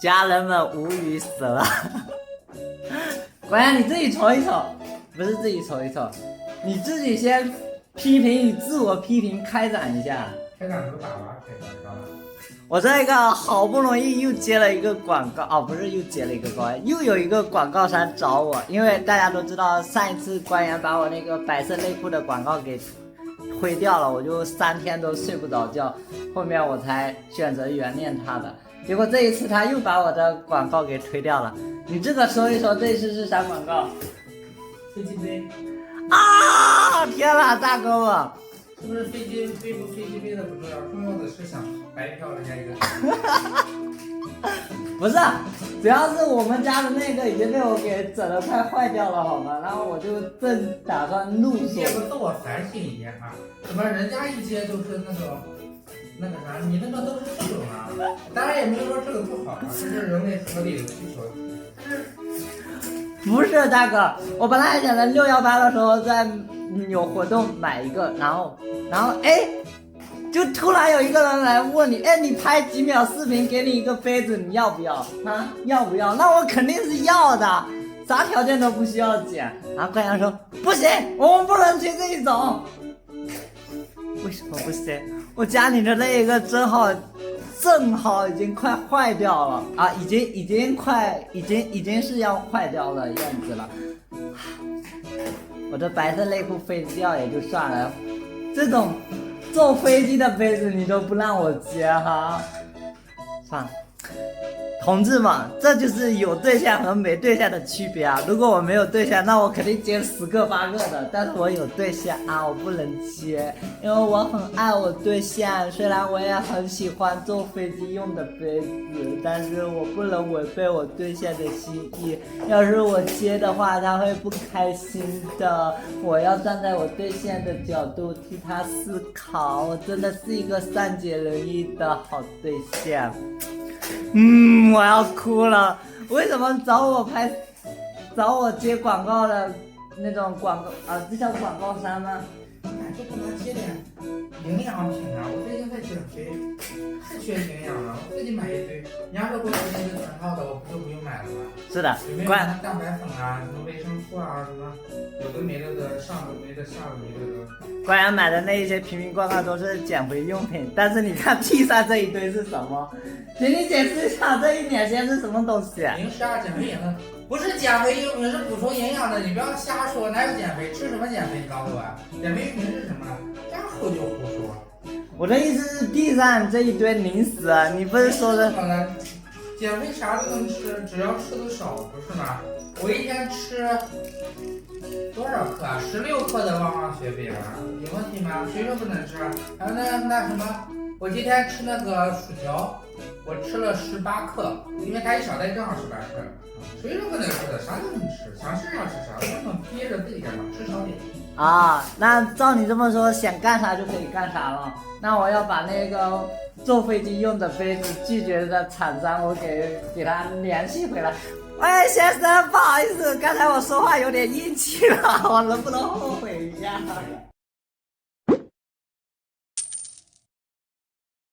家人们无语死了。关键你自己瞅一瞅，不是自己瞅一瞅，你自己先批评与自我批评开展一下。开展不打吧，开展是吧？我这个好不容易又接了一个广告，哦，不是又接了一个广告，又有一个广告商找我，因为大家都知道上一次官员把我那个白色内裤的广告给推掉了，我就3天都睡不着觉，后面我才选择原谅他的。结果这一次他又把我的广告给推掉了，你这个说一说这次是啥广告？飞机杯啊！天哪，大哥们！是不是飞机杯不飞机杯的不重要，重要的是想白嫖人家一个。不是，主要是我们家的那个已经被我给整得快坏掉了，好吗？然后我就正打算怒说，这个自我反省一下啊，怎么人家一接都是那个啥，你那个都是这种啊？当然也没有说这个不好啊，这是人类合理的需求。不是大哥，我本来还想在618的时候在有活动买一个，然后哎，就突然有一个人来问你，哎，你拍几秒视频给你一个杯子，你要不要啊？要不要？那我肯定是要的，啥条件都不需要减。然后官员说不行，我们不能去这一种。为什么不行？我家里的那个正好已经快坏掉了啊，已经是要坏掉的样子了。我的白色内裤飞掉也就算了，这种坐飞机的杯子你都不让我接哈，算了。同志们，这就是有对象和没对象的区别啊！如果我没有对象，那我肯定接10个8个的。但是我有对象啊，我不能接，因为我很爱我对象。虽然我也很喜欢坐飞机用的杯子，但是我不能违背我对象的心意。要是我接的话，他会不开心的。我要站在我对象的角度替他思考，我真的是一个善解人意的好对象。我要哭了。为什么找我接广告的那种广告啊？这叫广告商吗？就不能接点营养品啊！我最近在减肥，太缺营养了。我自己买一堆，你要是给我那个全套的，我不就不用买了吗？是的，有没有什么蛋白粉啊，什么维生素啊，什么有的没的的，上的没的，下的没的的。官员买的那一些平民广告都是减肥用品，但是你看地上这一堆是什么？请你解释一下这一点先是什么东西？零食啊，减肥饮料，不是减肥用品，是补充营养的，你不要瞎说，哪有减肥？吃什么减肥？你告诉我，减肥用品是什么？瞎胡就胡说。我的意思是地上这一堆零食啊，你不是说的？减肥啥都能吃，只要吃的少，不是吗？我一天吃多少克啊？16克的旺旺雪饼啊，有问题吗？谁说不能吃？还有那什么，我今天吃那个薯条，我吃了18克，因为它一小袋正好18克。谁说不能吃的？啥都能吃，想吃啥吃啥，为什么憋着自己干嘛？吃少点。啊，那照你这么说，想干啥就可以干啥了。那我要把那个坐飞机用的杯子拒绝的厂商，我给他联系回来。喂，先生，不好意思，刚才我说话有点硬气了，我能不能后悔一下？